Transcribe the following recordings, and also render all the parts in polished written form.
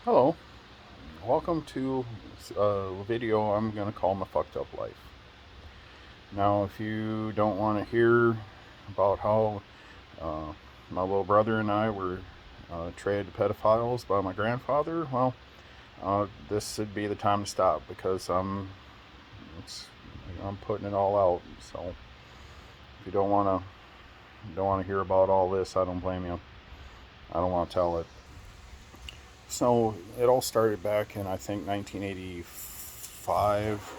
Hello, welcome to a video I'm going to call My Fucked Up Life. Now, if you don't want to hear about how uh, my little brother and I were traded to pedophiles by my grandfather, well, this would be the time to stop because it's, I'm putting it all out. So, if you don't want to hear about all this, I don't blame you. I don't want to tell it. So it all started back in I think 1985.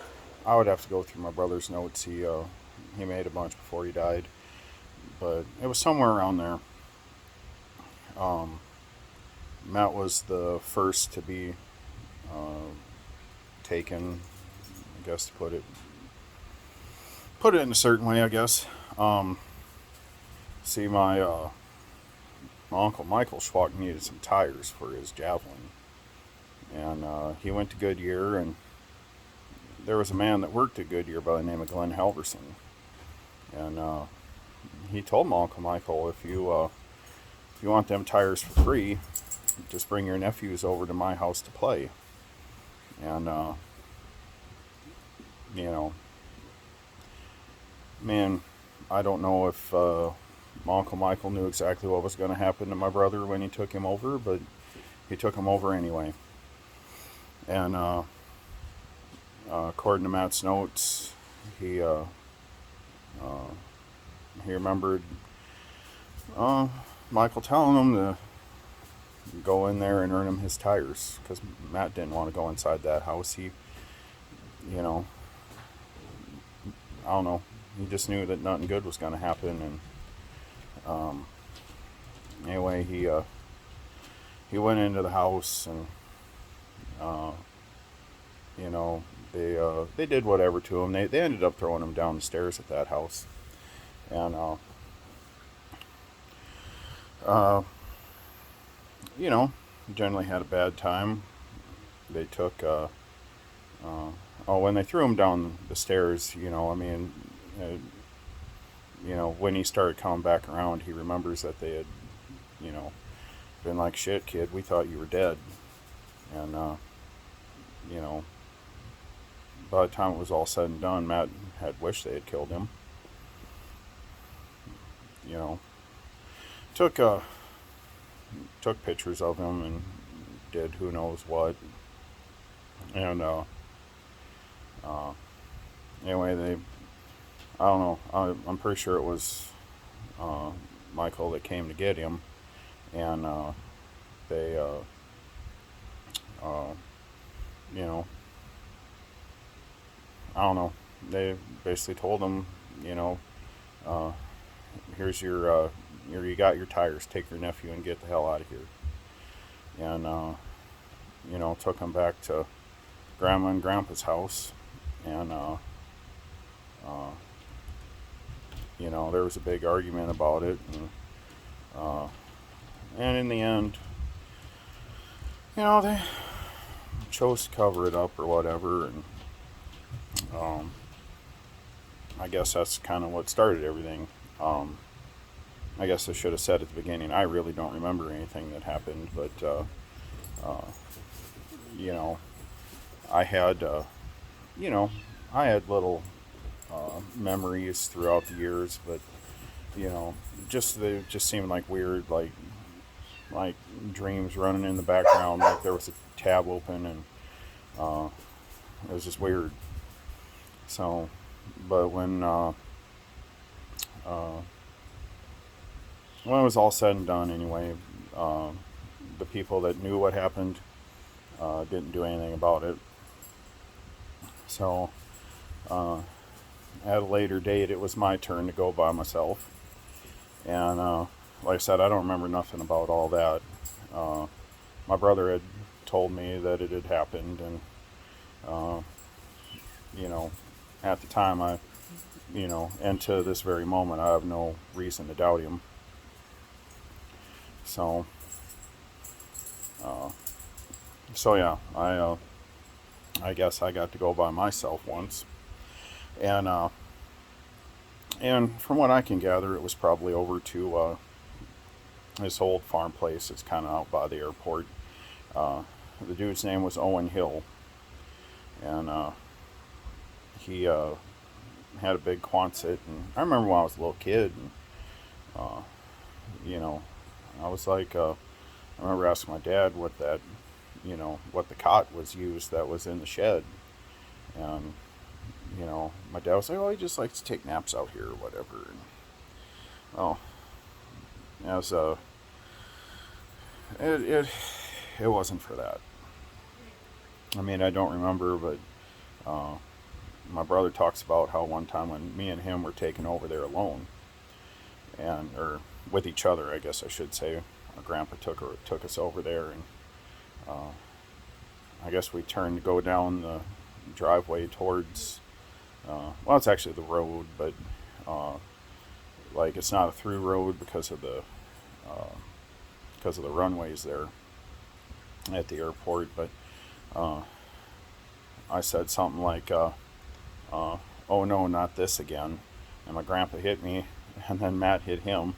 I would have to go through my brother's notes. He made a bunch before he died, but it was somewhere around there. Um, Matt was the first to be uh, taken, I guess to put it in a certain way. I guess. Um, See, my uncle Michael Schwalk needed some tires for his Javelin, and he went to Goodyear, and there was a man that worked at Goodyear by the name of Glenn Halverson, and he told my uncle Michael, if you want them tires for free, just bring your nephews over to my house to play. And you know, man, I don't know if my uncle Michael knew exactly what was going to happen to my brother when he took him over, but he took him over anyway. And according to Matt's notes, he uh, uh, he remembered uh, Michael telling him to go in there and earn him his tires because Matt didn't want to go inside that house. You know, I don't know. He just knew that nothing good was going to happen, and anyway, he went into the house, and uh, you know they did whatever to him. They ended up throwing him down the stairs at that house, and uh, you know, generally had a bad time. They took when they threw him down the stairs, uh, when he started coming back around, he remembers that they had, you know, been like, "Shit, kid, we thought you were dead," and you know, by the time it was all said and done, Matt had wished they had killed him. You know, took took pictures of him and did who knows what, and uh, anyway, I don't know. I'm pretty sure it was uh, Michael that came to get him, and they, uh, you know, I don't know. They basically told him, you know, uh, here's you got your tires. Take your nephew and get the hell out of here. And took him back to Grandma and Grandpa's house, and uh, there was a big argument about it, uh, and in the end, they chose to cover it up or whatever, and um, I guess that's kind of what started everything. I guess I should have said at the beginning, I really don't remember anything that happened, but uh, you know, I had you know, I had little memories throughout the years, but they just seemed like weird, like dreams running in the background, like there was a tab open, and uh, it was just weird. So, but uh, when it was all said and done, anyway, uh, the people that knew what happened didn't do anything about it. So, uh, at a later date, it was my turn to go by myself, and like I said, I don't remember nothing about all that. Uh, my brother had told me that it had happened, and uh, you know, at the time, and to this very moment, I have no reason to doubt him. So, uh, so yeah, I guess I got to go by myself once, and from what I can gather, it was probably over to this old farm place that's kind of out by the airport. Uh, the dude's name was Owen Hill, and he had a big Quonset, and I remember when I was a little kid, and uh, you know, I was like, I remember asking my dad what that, what the cot was used that was in the shed, and my dad was like, oh, he just likes to take naps out here or whatever, and oh, as it it it wasn't for that. I mean, I don't remember, but uh, my brother talks about how one time when me and him were taken over there alone, and or with each other, I guess I should say. My grandpa took us over there, and uh, I guess we turned to go down the driveway towards. Well, it's actually the road, but uh, like it's not a through road uh, because of the runways there at the airport. But uh, I said something like, "Oh no, not this again," and my grandpa hit me, and then Matt hit him.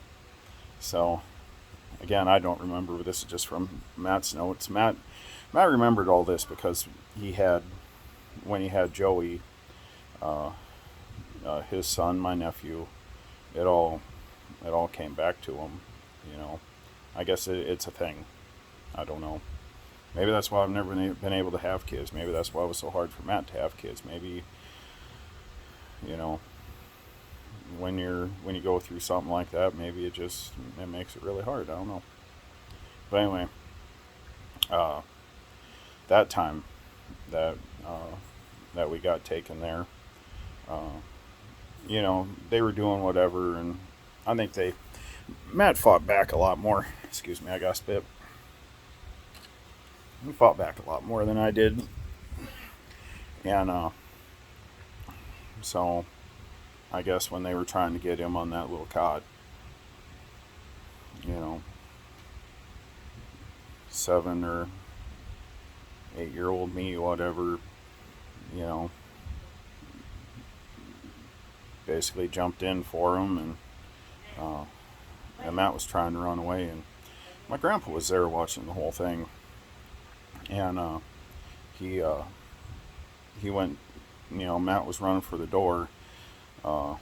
So again, I don't remember. This is just from Matt's notes. Matt remembered all this because he had when he had Joey, uh, his son, my nephew. It all came back to him. You know, I guess it's a thing. I don't know. Maybe that's why I've never been able to have kids. Maybe that's why it was so hard for Matt to have kids. Maybe, you know, when you go through something like that, maybe it makes it really hard. I don't know. But anyway, uh, that time that that we got taken there, uh, they were doing whatever, and I think Matt fought back a lot more. Excuse me, I got spit. He fought back a lot more than I did, and so I guess when they were trying to get him on that little cot, you know, 7 or 8-year-old me, whatever, you know, basically jumped in for him, uh, and Matt was trying to run away, and my grandpa was there watching the whole thing, and he he went, Matt was running for the door, uh,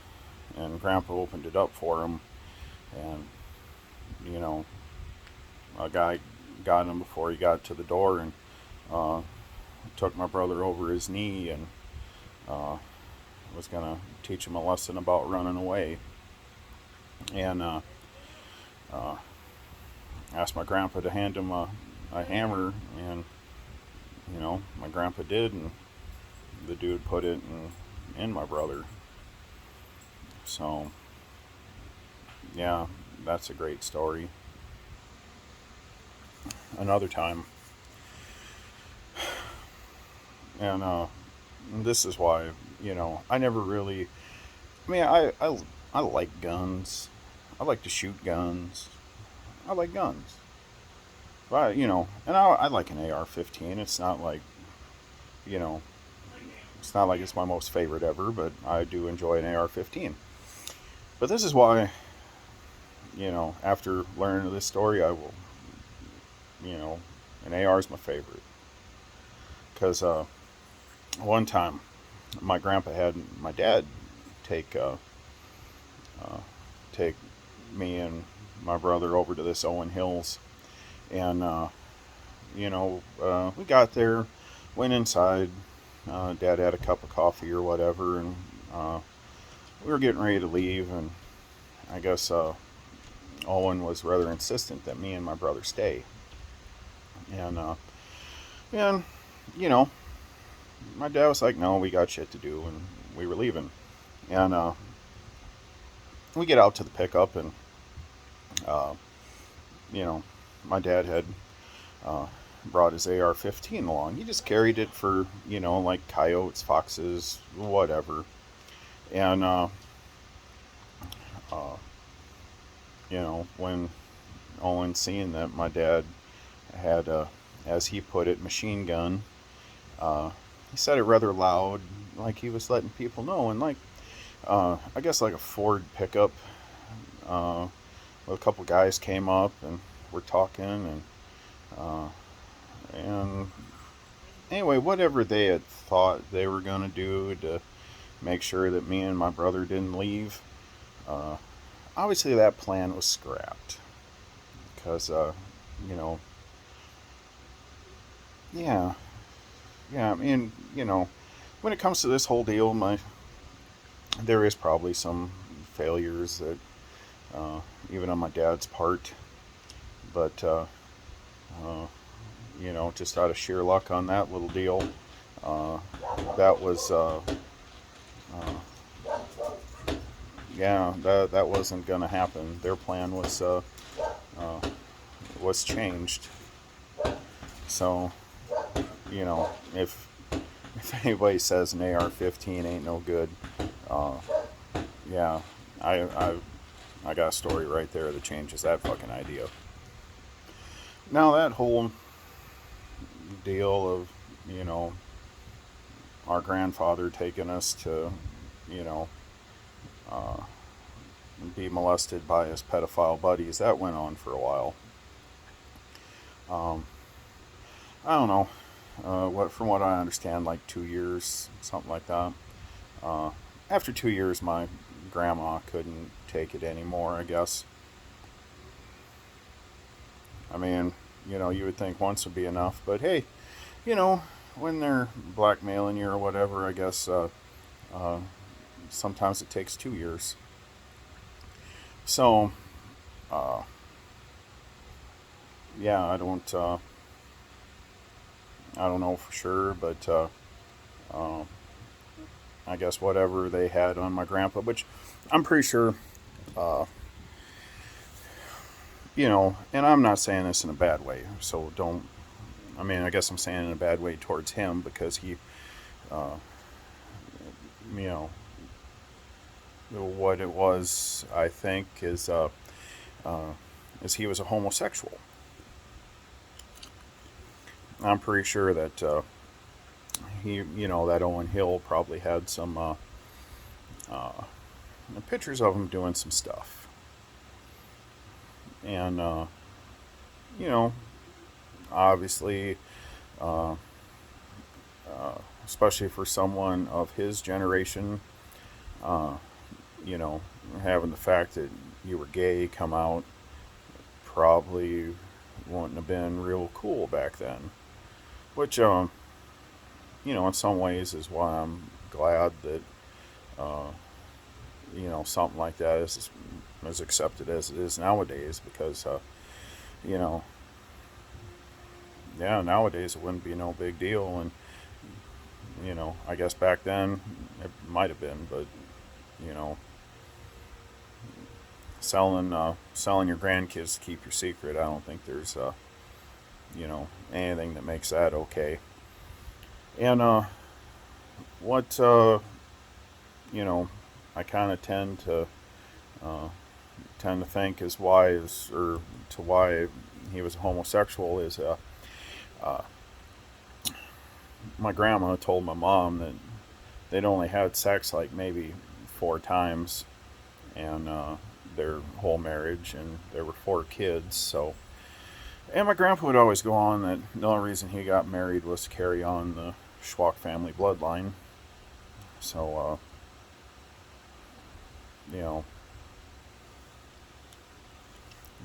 and Grandpa opened it up for him, and you know, a guy got him before he got to the door, and uh, took my brother over his knee, and uh, was gonna teach him a lesson about running away, and uh, asked my grandpa to hand him a hammer, and my grandpa did, and the dude put it in my brother. So yeah, that's a great story. Another time, and this is why I never really. I mean, I like guns. I like to shoot guns. I like guns. But and I like an AR-15. It's not like you know, it's not like it's my most favorite ever, but I do enjoy an AR-15. But this is why, after learning this story, I will, an AR is my favorite. Because one time, my grandpa had my dad take uh, take me and my brother over to this Owen Hills, and we got there, went inside. Dad had a cup of coffee or whatever, and we were getting ready to leave, and I guess Owen was rather insistent that me and my brother stay, and you know, my dad was like, "No, we got shit to do," and we were leaving, and we get out to the pickup, and uh, you know, my dad had uh, brought his AR-15 along. He just carried it for like coyotes, foxes, whatever, and uh, when Owen seen that my dad had a, as he put it, machine gun, he said it rather loud, like he was letting people know, and like I guess like a Ford pickup uh, with a couple guys came up and were talking, uh, and anyway, whatever they had thought they were going to do to make sure that me and my brother didn't leave, uh, obviously that plan was scrapped. Because, you know, yeah, yeah, I mean, when it comes to this whole deal, there is probably some failures that, even on my dad's part, but, uh, just out of sheer luck on that little deal, uh, that was, yeah, that wasn't gonna happen. Their plan uh, was changed. So, if anybody says an AR-15 ain't no good, uh, yeah, I, I I got a story right there that changes that fucking idea. Now that whole deal of you know our grandfather taking us to you know uh, be molested by his pedophile buddies, that went on for a while. Um, I don't know. From what I understand, like 2 years, something like that. Uh, After 2 years, my grandma couldn't take it anymore. I guess. I mean, you would think once would be enough, but hey, you know, when they're blackmailing you or whatever, I guess uh, sometimes it takes 2 years. So, uh, yeah, I don't know for sure, but uh, I guess whatever they had on my grandpa, which I'm pretty sure, uh, and I'm not saying this in a bad way, so don't. I mean, I guess I'm saying it in a bad way towards him because uh, you know, what it was, I think, uh, is he was a homosexual. I'm pretty sure that that Owen Hill probably had some uh, pictures of him doing some stuff, and you know, obviously, uh, especially for someone of his generation, uh, you know, having the fact that you were gay come out probably wouldn't have been real cool back then. Which, in some ways is why I'm glad that, uh, something like that is as accepted as it is nowadays because, you know, yeah, nowadays it wouldn't be no big deal. And, I guess back then it might have been, but, you know, selling your grandkids to keep your secret, I don't think there's, anything that makes that okay. And, what, you know, I kind of uh, tend to think is why is or to why he was a homosexual is uh, my grandma told my mom that they'd only had sex like maybe 4 times and their whole marriage, and there were 4 kids. So, and my grandpa would always go on that the only reason he got married was to carry on the Schwach family bloodline. So, you know,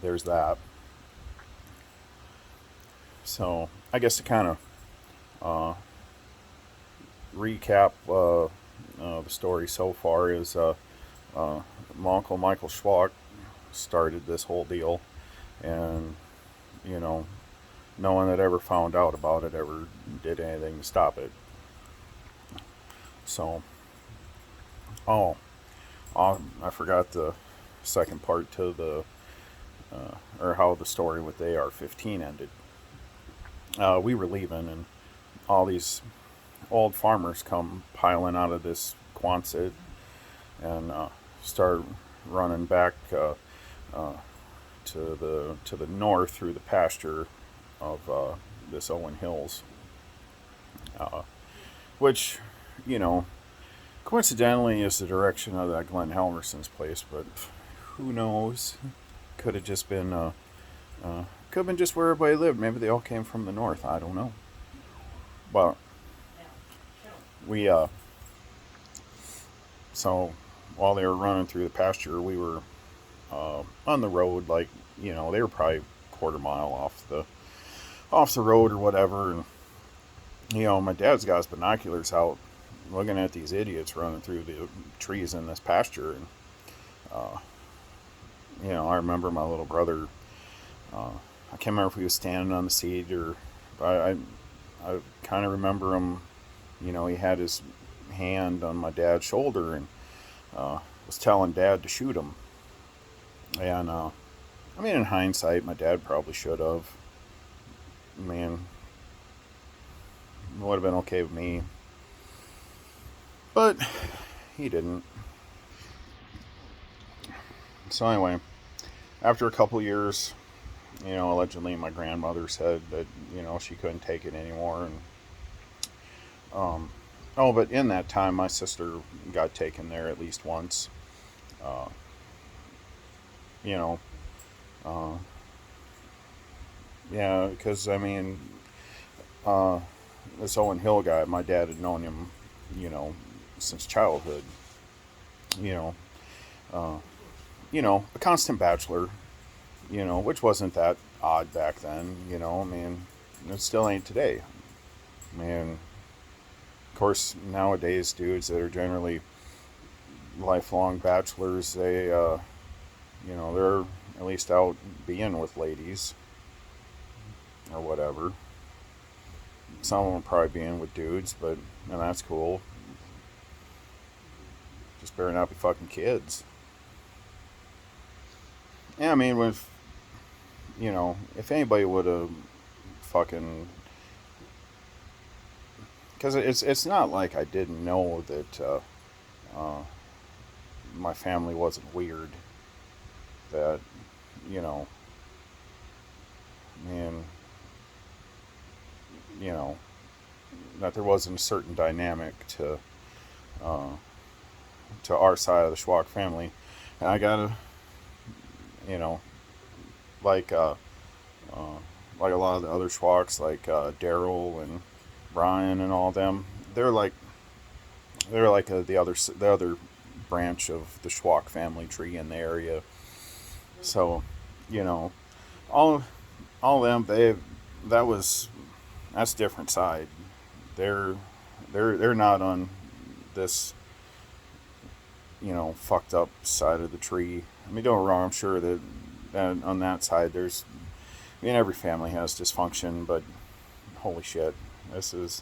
there's that. So, I guess to kind of uh, recap the story so far is uh, my uncle Michael Schwach started this whole deal, and you know, no one that ever found out about it ever did anything to stop it. So, oh, I forgot the second part to or how the story with the AR-15 ended. We were leaving, and all these old farmers come piling out of this Quonset and start running back uh, to the north through the pasture of this Owen Hills, uh, which you know coincidentally is the direction of that Glenn Helmerson's place, but who knows? Could have just been could have been just where everybody lived. Maybe they all came from the north. I don't know. But we, so while they were running through the pasture, we were on the road, like, they were probably a quarter mile off the road or whatever, and my dad's got his binoculars out, looking at these idiots running through the trees in this pasture, and I remember my little brother. I can't remember if he was standing on the seat or I kind of remember him. He had his hand on my dad's shoulder and was telling Dad to shoot him. And I mean, in hindsight, my dad probably should have. Man, it would have been okay with me, but he didn't. So anyway, after a couple years, allegedly my grandmother said that she couldn't take it anymore, and but in that time my sister got taken there at least once. Uh, you know, uh, yeah, because I mean, this Owen Hill guy, my dad had known him, you know, since childhood. You know, uh, a constant bachelor. Which wasn't that odd back then. I mean, it still ain't today. I mean, of course, nowadays, dudes that are generally lifelong bachelors, they're at least out being with ladies or whatever. Some of them probably being with dudes, and that's cool. Just better not be fucking kids. Yeah, I mean, if anybody would have fucking, because it's not like I didn't know that uh, my family wasn't weird. That you know, and you know that there wasn't a certain dynamic uh, to our side of the Schwach family, and I gotta, you know, like uh, uh, like a lot of the other Schwachs, like Daryl and Brian and all them, they're like the other branch of the Schwach family tree in the area. So, you know, all all them that was that's different side. They're they're not on this fucked up side of the tree. I mean, don't get me wrong. I'm sure that on that side there's every family has dysfunction, but holy shit, this is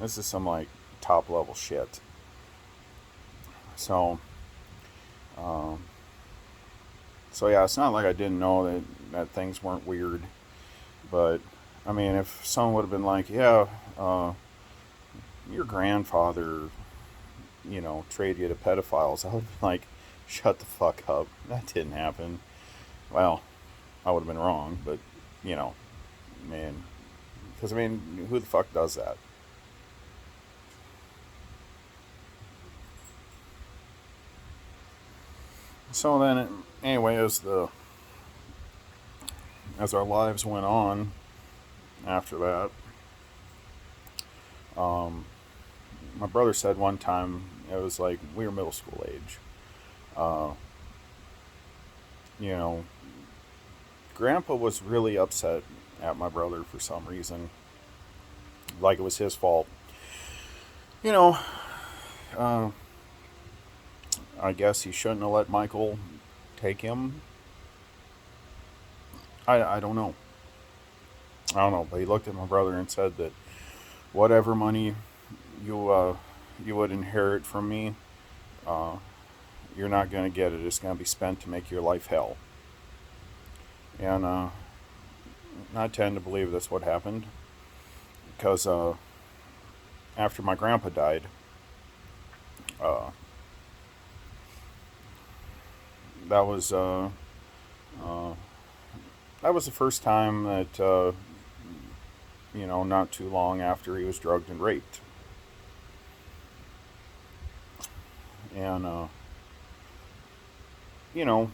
this is some like top level shit. So, um, so yeah, it's not like I didn't know that things weren't weird, but I mean, if someone would have been like, yeah, your grandfather, traded you to pedophiles, I would have been like, shut the fuck up. That didn't happen. Well, I would have been wrong, but you know, man, because I mean, who the fuck does that? So then, anyway, as our lives went on after that, um, my brother said one time it was like we were middle school age. Uh, you know, Grandpa was really upset at my brother for some reason, like it was his fault. You know, uh, I guess he shouldn't have let Michael take him. I don't know. I don't know, but he looked at my brother and said that whatever money you you would inherit from me, uh, you're not going to get it. It's going to be spent to make your life hell. And I tend to believe that's what happened because after my grandpa died, uh, that was uh, that was the first time that not too long after he was drugged and raped, and you know,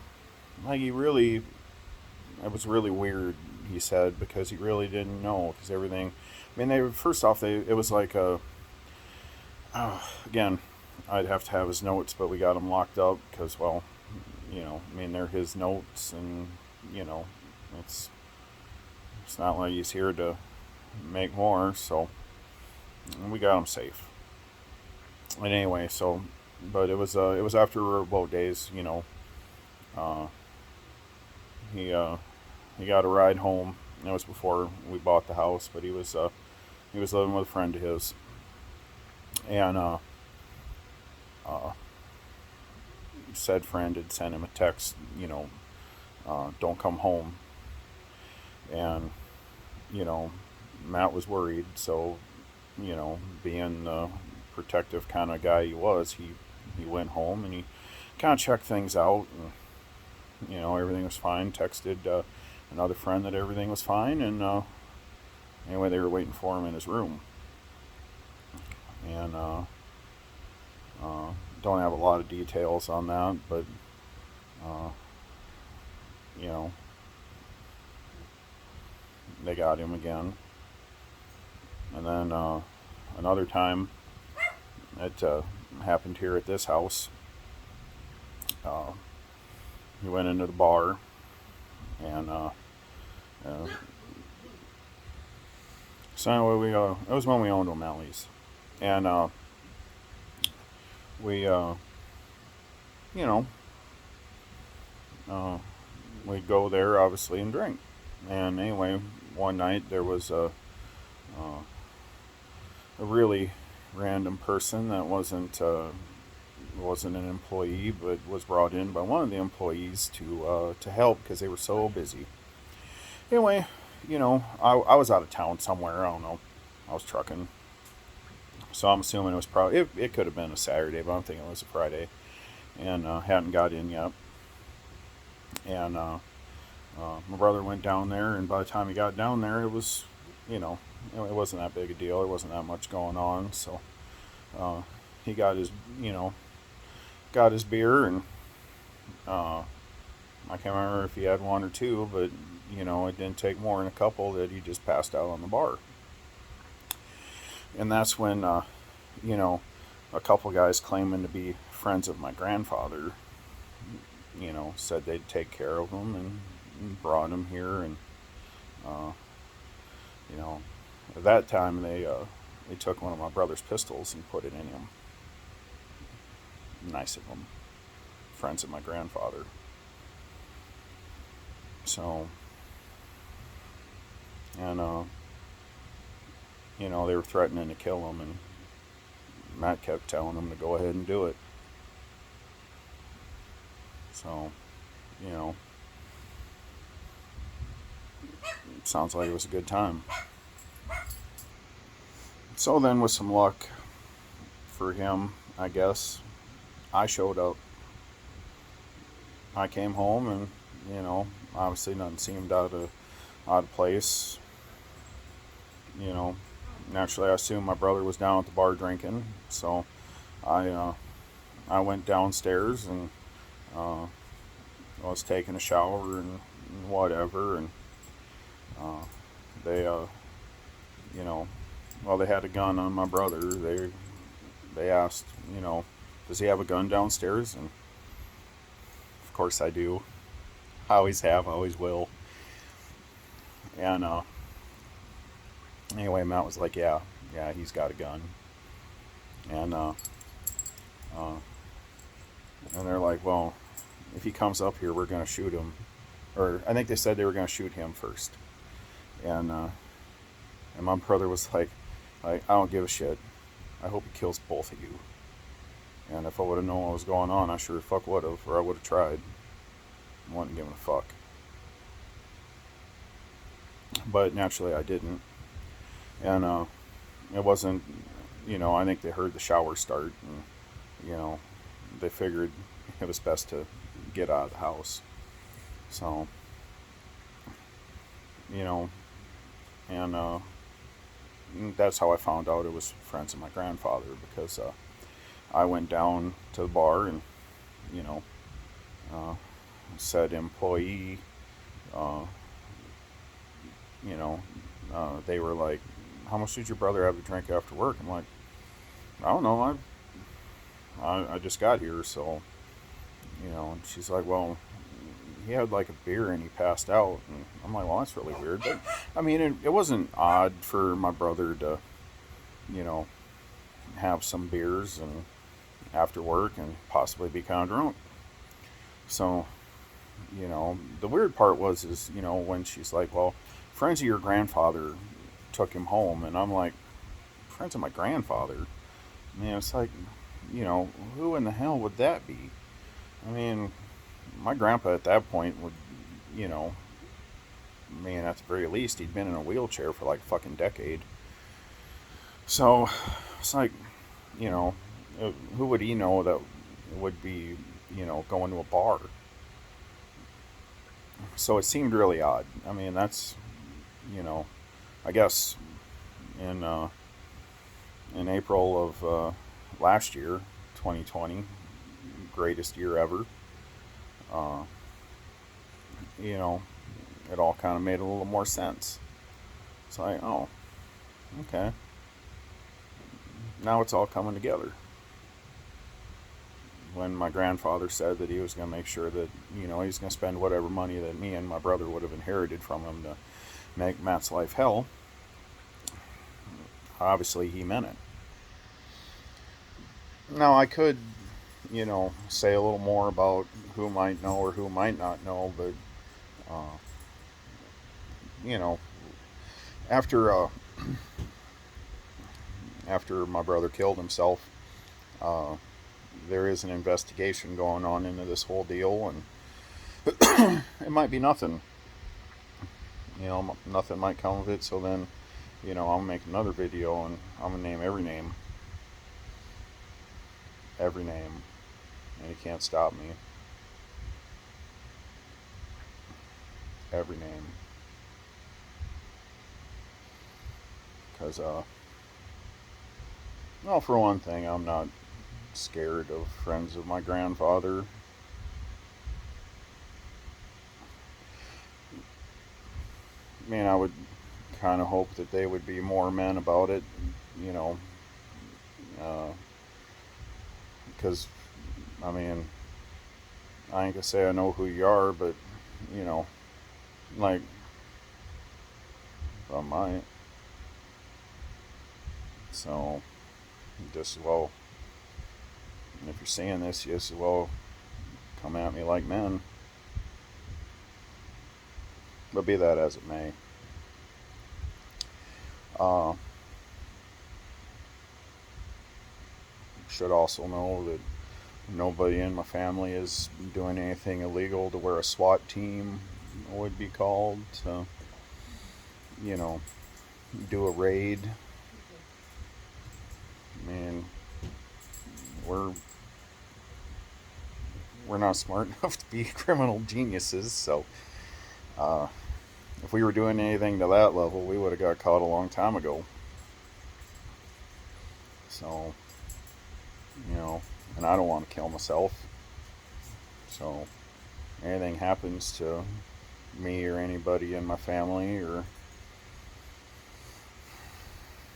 like he really, it was really weird. he said, because he really didn't know, because everything, I mean, first off, it was like again, I'd have to have his notes, but we got them locked up because, well, I mean, they're his notes, and, you know, it's, it's not like he's here to make more, so we got him safe. And anyway, so, but it was after boat days, uh, he got a ride home. It was before we bought the house, but he was living with a friend of his, and uh, said friend had sent him a text, don't come home, and Matt was worried, so being the protective kind of guy he was, he went home and he kind of checked things out, and everything was fine. Texted another friend that everything was fine, and anyway, they were waiting for him in his room, and don't have a lot of details on that, but uh, you know they got him again, and then another time it happened here at this house. Uh, he went into the bar, and uh, so anyway, it was when we owned O'Malley's, and we you know uh, we'd go there obviously and drink. And anyway, one night there was a really random person that wasn't an employee, but was brought in by one of the employees to help because they were so busy. Anyway, I was out of town somewhere. I don't know. I was trucking, so I'm assuming it was probably it could have been a Saturday, but I'm thinking it was a Friday, and hadn't got in yet. And my brother went down there, and by the time he got down there, it was, it wasn't that big a deal. There wasn't that much going on, so he got his beer, and I can't remember if he had one or two, but it didn't take more than a couple that he just passed out on the bar. And that's when a couple guys claiming to be friends of my grandfather, said they'd take care of him and brought him here, and uh, at that time they took one of my brother's pistols and put it in him. Nice of them, friends of my grandfather. So, and they were threatening to kill him, and Matt kept telling him to go ahead and do it. So, it sounds like it was a good time. So then, with some luck for him, I guess, I showed up. I came home, and obviously nothing seemed out of place. Naturally, I assumed my brother was down at the bar drinking, so I went downstairs, and I was taking a shower and whatever, and they well, they had a gun on my brother. They asked, does he have a gun downstairs? And of course I do. I always have, always will. And anyway, Matt was like, yeah, he's got a gun. And and they're like, well, if he comes up here, we're gonna shoot him. Or I think they said they were gonna shoot him first. And my brother was like, I don't give a shit. I hope he kills both of you. And if I would have known what was going on, I sure as fuck would have, or I would have tried. I wasn't giving a fuck. But naturally, I didn't. And it wasn't, I think they heard the shower start, and they figured it was best to get out of the house. So, and that's how I found out it was friends of my grandfather, because I went down to the bar, and uh, said employee you know, they were like, "How much did your brother have to drink after work?" I'm like, "I don't know. I just got here, so And she's like, "Well, he had like a beer and he passed out." And I'm like, "Well, that's really weird." But I mean, it wasn't odd for my brother to, you know, have some beers and after work and possibly be kind of drunk. So, the weird part was is when she's like, "Well, friends of your grandfather took him home," and I'm like, "Friends of my grandfather?" Man, it's like, who in the hell would that be? I mean, my grandpa at that point would, you know, man, at the very least, he'd been in a wheelchair for like a fucking decade. So it's like, you know, who would he know that would be, going to a bar? So it seemed really odd. I mean, that's, you know, I guess in in April of last year, 2020, greatest year ever. Uh, you know, it all kind of made a little more sense. It's like, oh, okay, now it's all coming together. When my grandfather said that he was going to make sure that, he's going to spend whatever money that me and my brother would have inherited from him to make Matt's life hell, obviously he meant it. Now, I could, say a little more about who might know or who might not know, but, uh, you know, after after my brother killed himself, uh, there is an investigation going on into this whole deal, and it might be nothing. Nothing might come of it. So then, I'll make another video and I'm gonna name every name, and you can't stop me. Every name, because well, for one thing, I'm not scared of friends of my grandfather. Man, I would kind of hope that they would be more men about it, you know, because I mean, I ain't gonna say I know who you are, but you know, like I might. So just as well, if you're seeing this, you just as well come at me like men. But be that as it may, uh, should also know that nobody in my family is doing anything illegal to where a SWAT team would be called to, you know, do a raid. I mean, we're we're not smart enough to be criminal geniuses, so uh, if we were doing anything to that level, we would have got caught a long time ago. So, and I don't want to kill myself. So, anything happens to me or anybody in my family or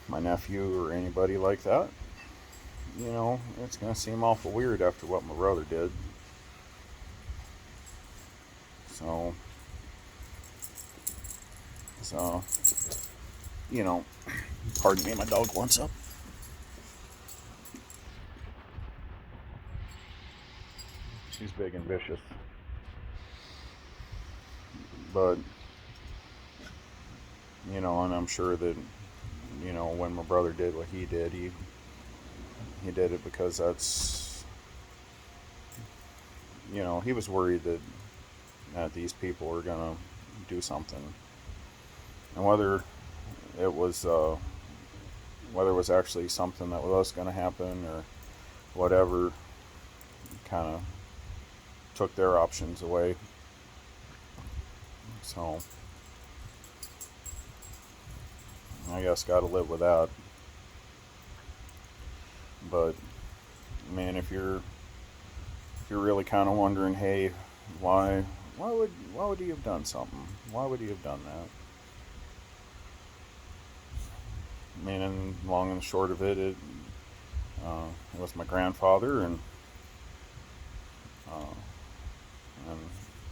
my nephew or anybody like that, it's going to seem awful weird after what my brother did. So, so, you know, pardon me, my dog wants up. She's big and vicious. But, and I'm sure that, when my brother did what he did, he did it because that's, he was worried that these people were going to do something. And it was, whether it was actually something that was going to happen or whatever, kind of took their options away. So, I guess got to live with that. But man, if you're really kind of wondering, hey, why would he have done something? Why would he have done that? I mean, and long and short of it, it was my grandfather uh, and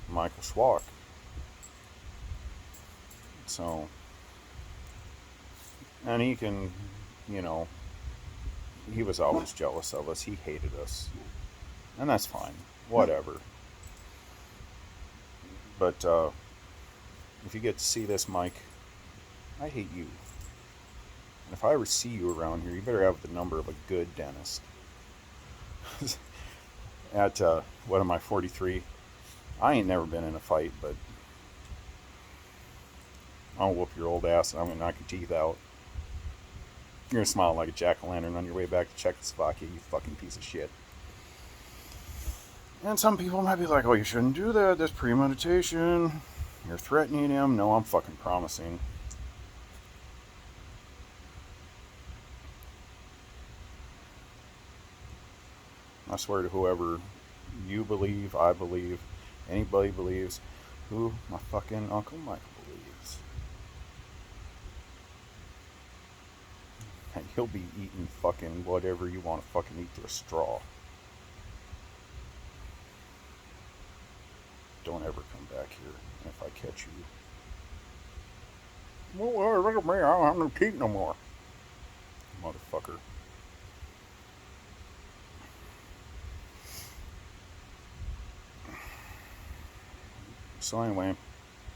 Michael Schwalk. So, and he can, you know, he was always jealous of us. He hated us, and that's fine. Whatever. But if you get to see this, Mike, I hate you. And if I ever see you around here, you better have the number of a good dentist. At what am I, 43? I ain't never been in a fight, but I'll whoop your old ass and I'm gonna knock your teeth out. You're gonna smile like a jack-o'-lantern on your way back to Czechoslovakia, you fucking piece of shit. And some people might be like, oh, you shouldn't do that. That's premeditation. You're threatening him. No, I'm fucking promising. I swear to whoever you believe, I believe, anybody believes, who my fucking Uncle Michael believes. And he'll be eating fucking whatever you want to fucking eat through a straw. Don't ever come back here if I catch you. Well, look at me, I don't have no teeth no more. Motherfucker. So anyway,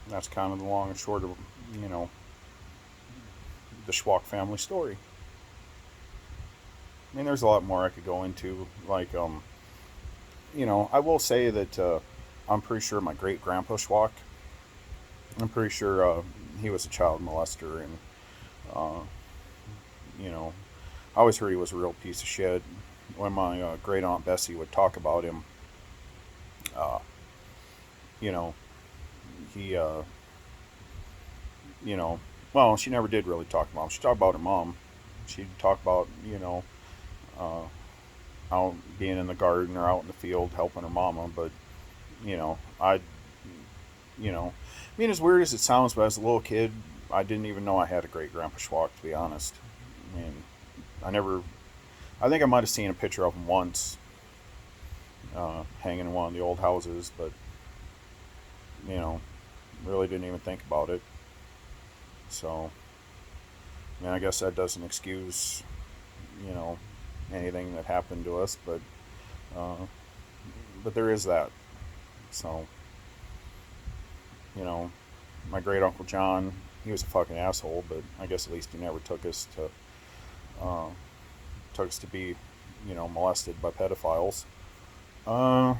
that's kind of the long and short of, you know, the Schwalk family story. I mean, there's a lot more I could go into. Like, you know, I will say that I'm pretty sure my great grandpa Schwalk, I'm pretty sure he was a child molester, and uh, you know, I always heard he was a real piece of shit. When my great aunt Bessie would talk about him, uh, you know, he, you know, well, she never did really talk about him. She talked about her mom. She'd talk about, you know, uh, out being in the garden or out in the field helping her mama, but you know, you know, I mean, as weird as it sounds, but as a little kid, I didn't even know I had a great grandpa Schwalk, to be honest. I mean, I never, I think I might have seen a picture of him once, hanging in one of the old houses, but, you know, really didn't even think about it. So, I mean, I guess that doesn't excuse, you know, anything that happened to us, uh, but there is that. So, you know, my great uncle John, he was a fucking asshole, but I guess at least he never uh, took us to be, you know, molested by pedophiles. Uh,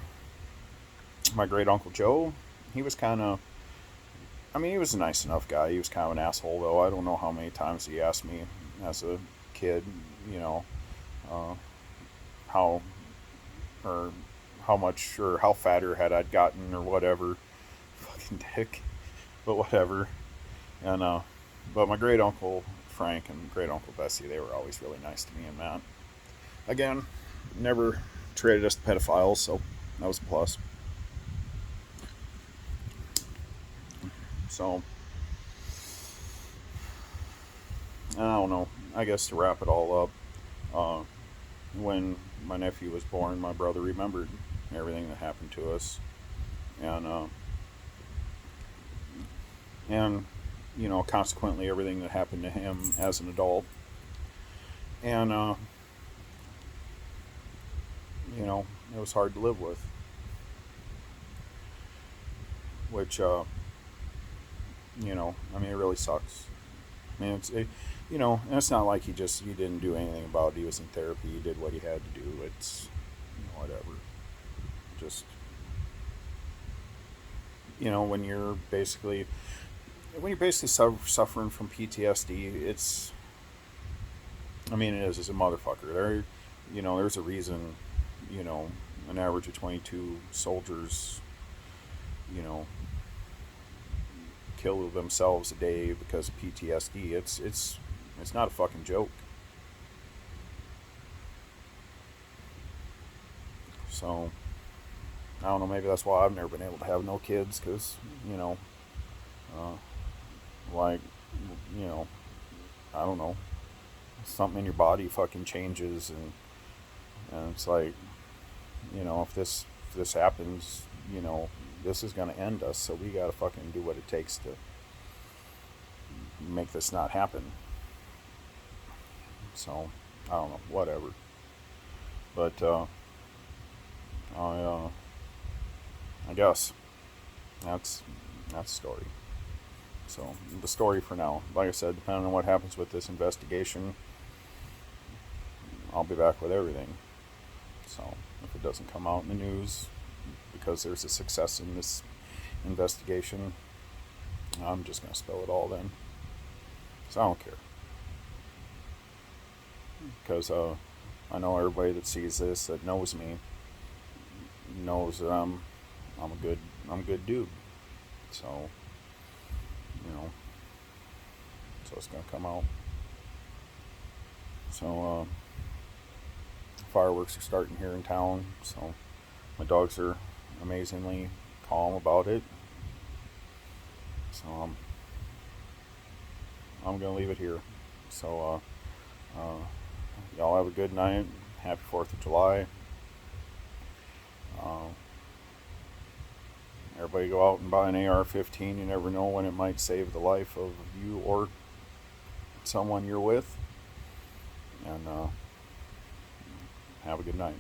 my great uncle Joe, he was kind of, I mean, he was a nice enough guy. He was kind of an asshole, though. I don't know how many times he asked me as a kid, you know, uh, how or how much or how fatter had I gotten or whatever. Fucking dick, but whatever. And but my great uncle Frank and great uncle Bessie, they were always really nice to me and Matt. Again, never traded us to pedophiles, so that was a plus. So I don't know. I guess to wrap it all up, uh, when my nephew was born, my brother remembered everything that happened to us, and and you know, consequently, everything that happened to him as an adult, and you know, it was hard to live with, which you know, I mean, it really sucks. I mean, you know, and it's not like he didn't do anything about it. He was in therapy. He did what he had to do. It's, you know, whatever. Just, you know, when you're basically suffering from PTSD, it's, I mean, it is as a motherfucker. You know, there's a reason, you know, an average of 22 soldiers, you know, kill themselves a day because of PTSD. It's not a fucking joke. So I don't know. Maybe that's why I've never been able to have no kids, because you know, uh, like, you know, I don't know. something in your body fucking changes, and it's like, if this happens, this is gonna end us. So we gotta fucking do what it takes to make this not happen. So I don't know, whatever. But I guess that's the story. So the story for now, like I said, depending on what happens with this investigation, I'll be back with everything. So if it doesn't come out in the news because there's a success in this investigation, I'm just gonna spill it all then. So I don't care, because I know everybody that sees this, that knows me, knows that I'm a good dude. So so it's gonna come out. So fireworks are starting here in town. So my dogs are amazingly calm about it. So I'm gonna leave it here. So y'all have a good night. Happy 4th of July. Uh, Everybody go out and buy an AR-15. You never know when it might save the life of you or someone you're with. And have a good night.